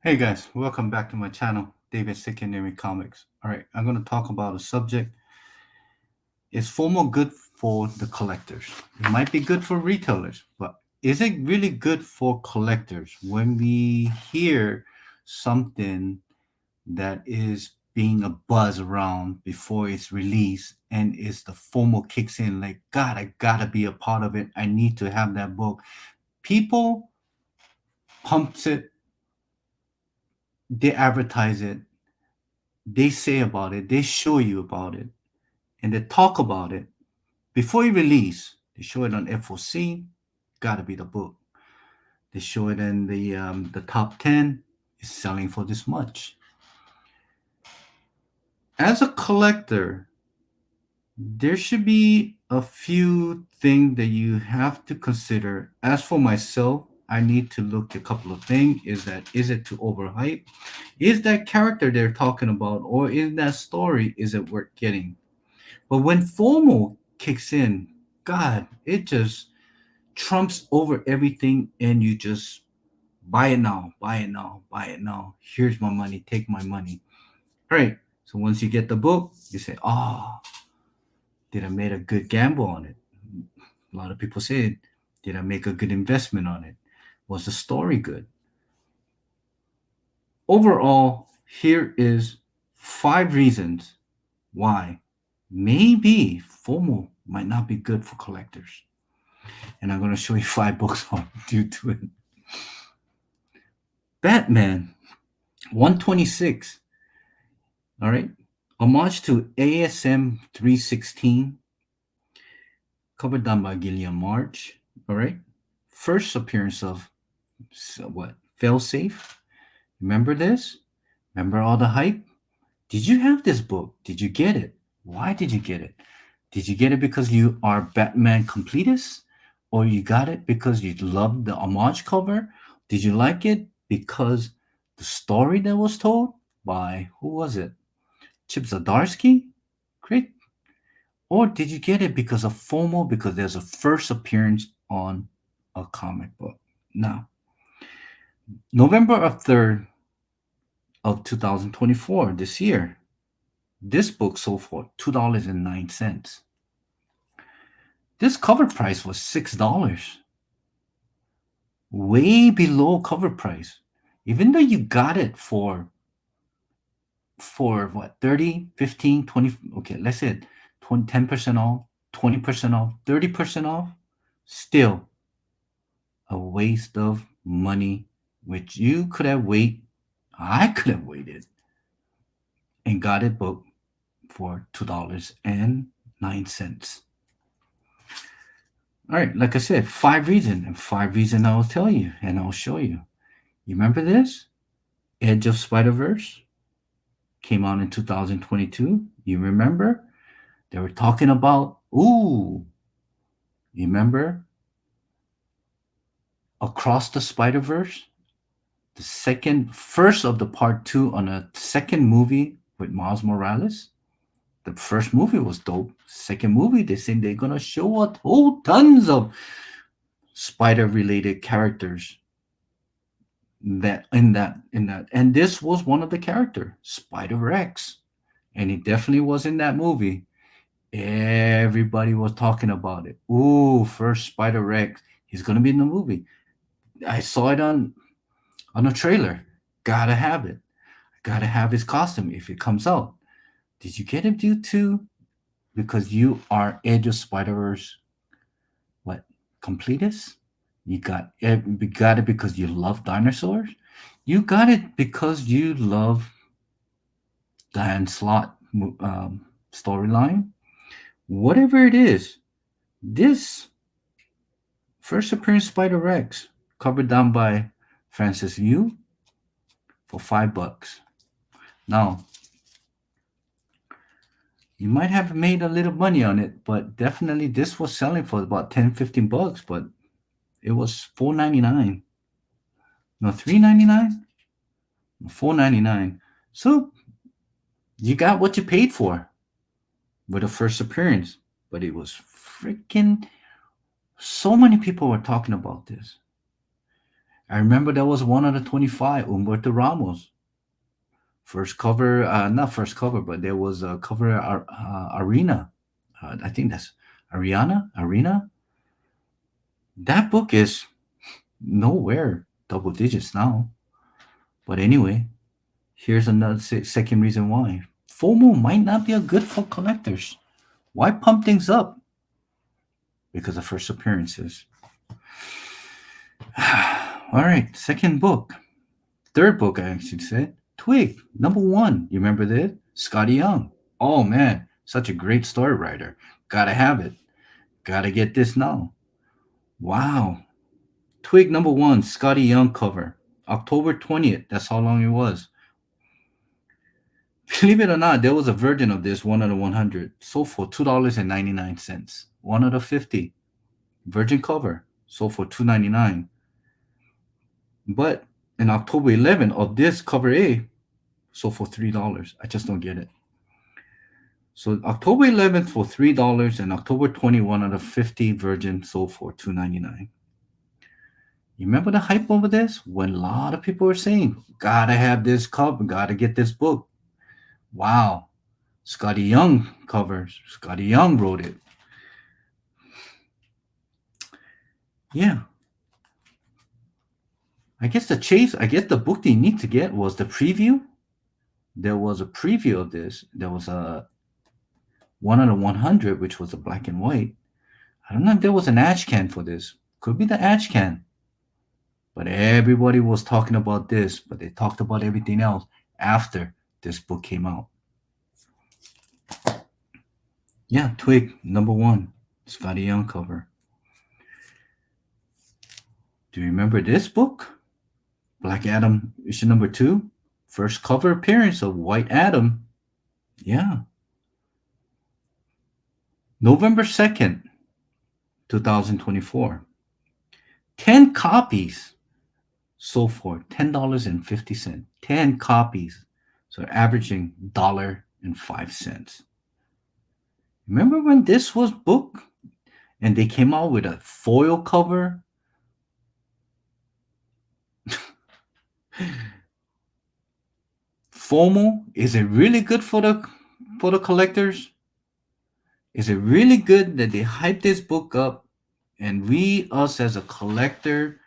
Hey guys, welcome back to my channel, David Secondary Comics. All right, I'm going to talk about a subject. Is FOMO good for the collectors? It might be good for retailers, but is it really good for collectors when we hear something that is being a buzz around before it's released and is the FOMO kicks in like, God, I gotta be a part of it. I need to have that book. People pumps it, they advertise it, they say about it, they show you about it, and they talk about it before you release. They show it on FOC, gotta be the book. They show it in the top 10, is selling for this much. As a collector, there should be a few things that you have to consider. As for myself, I need to look at a couple of things. Is it too overhyped? Is that character they're talking about, or is that story is it worth getting? But when FOMO kicks in, God, it just trumps over everything, and you just buy it now, buy it now, buy it now. Here's my money, take my money. All right. So once you get the book, you say, "Oh, did I make a good gamble on it?" A lot of people say, "Did I make a good investment on it? Was the story good?" Overall, here is 5 reasons why maybe FOMO might not be good for collectors. And I'm going to show you 5 books on due to it. Batman 126. All right. Homage to ASM 316, covered down by Gilliam March. All right. First appearance of what? Failsafe. Remember this? Remember all the hype? Did you have this book? Did you get it? Why did you get it? Did you get it because you are Batman completist? Or you got it because you loved the homage cover? Did you like it because the story that was told by, who was it? Chip Zdarsky? Great. Or did you get it because of FOMO, because there's a first appearance on a comic book? Now, November 3rd of 2024, this year, this book sold for $2.09. This cover price was $6, way below cover price. Even though you got it for what, 30, 15, 20, okay, let's say 20, 10% off, 20% off, 30% off, still a waste of money, which you could have waited. I could have waited and got it booked for $2.09. All right, like I said, 5 reasons, and 5 reasons I will tell you and I'll show you. You remember this? Edge of Spider Verse came out in 2022. You remember? They were talking about, ooh, you remember Across the Spider Verse? The first of the part two on a second movie with Miles Morales. The first movie was dope. Second movie, they say they're gonna show a whole tons of spider related characters that, and this was one of the character, Spider Rex, and he definitely was in that movie. Everybody was talking about it. Ooh, first Spider Rex, he's gonna be in the movie. I saw it on a trailer. Gotta have it. Gotta have his costume if it comes out. Did you get it due to because you are Edge of Spider Verse what completist? You got it because you love dinosaurs. You got it because you love Dan Slott storyline. Whatever it is, this first appearance Spider Rex covered down by Francis Yu for $5. Now you might have made a little money on it, but definitely this was selling for about 10, $15, but it was $4.99. No, $3.99? $4.99. So you got what you paid for with a first appearance. But it was freaking so many people were talking about this. I remember that was one out of 25. Humberto Ramos. First cover, not first cover, but there was a cover Arena. I think that's Arena. That book is nowhere double digits now. But anyway, here's another second reason why. FOMO might not be a good for collectors. Why pump things up? Because of first appearances. All right, second book. Third book, I actually said. Twig, number one. You remember that? Scotty Young. Oh man, such a great story writer. Gotta have it. Gotta get this now. Wow. Twig number one, Scotty Young cover. October 20th. That's how long it was. Believe it or not, there was a version of this, one out of 100, sold for $2.99. One out of 50. Virgin cover, sold for $2.99. But in October 11th of this cover A, sold for $3. I just don't get it. So October 11th for $3 and October 21 out of 50 Virgin sold for $2.99. You remember the hype over this? When a lot of people were saying, gotta have this cover, gotta get this book. Wow. Scotty Young covers. Scotty Young wrote it. Yeah. I guess the book they need to get was the preview. There was a preview of this. There was a 1 out of 100, which was a black and white. I don't know if there was an ash can for this. Could be the ash can. But everybody was talking about this, but they talked about everything else after this book came out. Yeah, Twig, number one. Scotty Young cover. Do you remember this book? Black Adam, issue number 2. First cover appearance of White Adam. Yeah. November 2nd, 2024. 10 copies sold for $10.50. 10 copies. So averaging $1.05. Remember when this was book and they came out with a foil cover? FOMO, is it really good for the collectors? Is it really good that they hype this book up and us as a collector,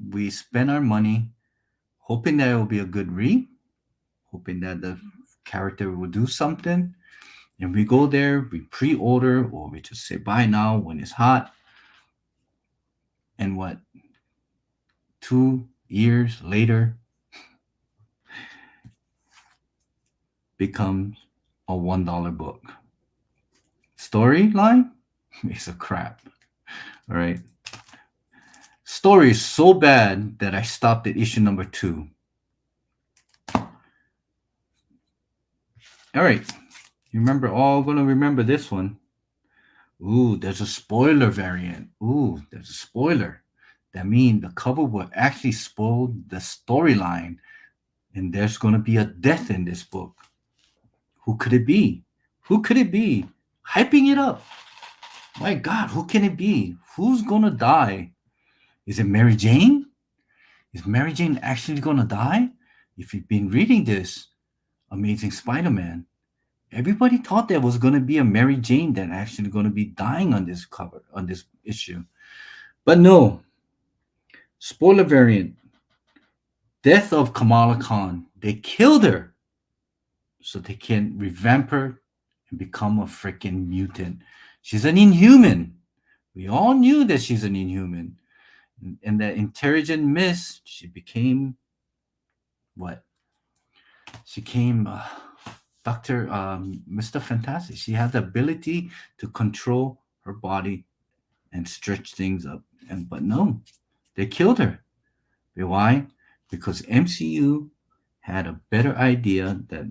we spend our money hoping that it will be a good read, hoping that the character will do something, and we go there, we pre-order, or we just say buy now when it's hot, and what, 2 years later becomes a $1 book. Storyline is a crap. All right. Story is so bad that I stopped at issue number 2. All right. You remember, all gonna remember this one. Ooh, there's a spoiler variant. Ooh, there's a spoiler. That means the cover will actually spoil the storyline, and there's gonna be a death in this book. Who could it be? Who could it be? Hyping it up. My God, who can it be? Who's gonna die? Is it Mary Jane? Is Mary Jane actually gonna die? If you've been reading this Amazing Spider-Man, everybody thought there was gonna be a Mary Jane that actually gonna be dying on this cover, on this issue. But no. Spoiler variant. Death of Kamala Khan. They killed her so they can revamp her and become a freaking mutant. She's an inhuman. We all knew that she's an inhuman. And that intelligent miss, she became what? She came Dr. Mr. Fantastic. She had the ability to control her body and stretch things up. But no, they killed her. Why? Because MCU had a better idea that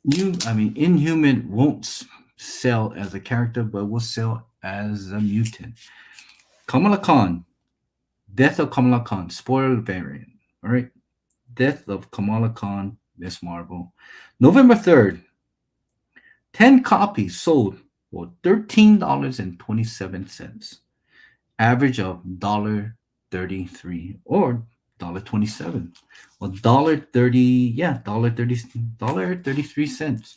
Inhuman won't sell as a character, but will sell as a mutant. Kamala Khan. Death of Kamala Khan. Spoiler variant. All right. Death of Kamala Khan, Miss Marvel. November 3rd. 10 copies sold for $13.27. Average of $1.33 or $1.27. Well, $1.30, yeah, $1.33.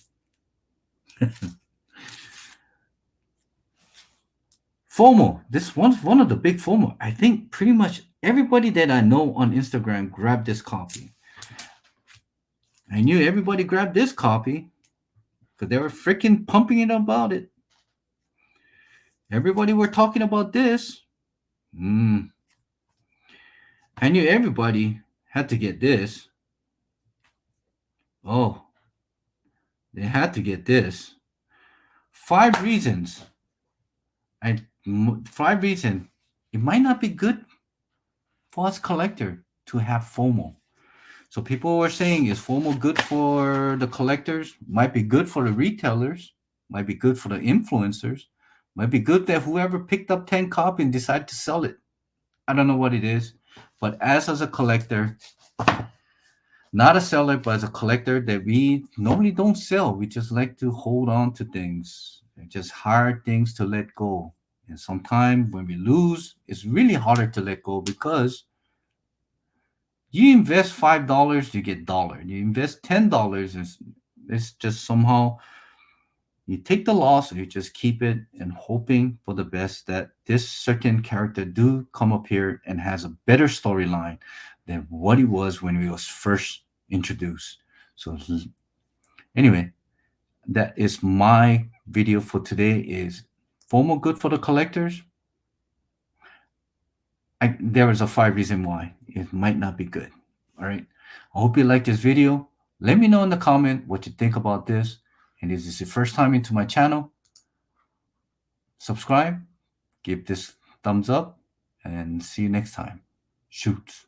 FOMO. This one's one of the big FOMO. I think pretty much everybody that I know on Instagram grabbed this copy. I knew everybody grabbed this copy because they were freaking pumping it about it. Everybody were talking about this. Mm. I knew everybody had to get this. Oh, they had to get this. Five reasons. Five reasons. It might not be good for us collector to have FOMO. So people were saying, is FOMO good for the collectors? Might be good for the retailers. Might be good for the influencers. Might be good that whoever picked up 10 copy and decided to sell it. I don't know what it is. But as a collector, not a seller, but as a collector, that we normally don't sell. We just like to hold on to things. They're just hard things to let go. And sometimes when we lose, it's really harder to let go because you invest $5, you get dollar. You invest $10, it's just somehow you take the loss, or you just keep it and hoping for the best that this certain character do come up here and has a better storyline than what he was when he was first introduced. So anyway, that is my video for today. Is FOMO good for the collectors? There is a 5 reason why it might not be good. All right. I hope you like this video. Let me know in the comment what you think about this. And if this is your first time into my channel, subscribe, give this thumbs up, and see you next time. Shoot.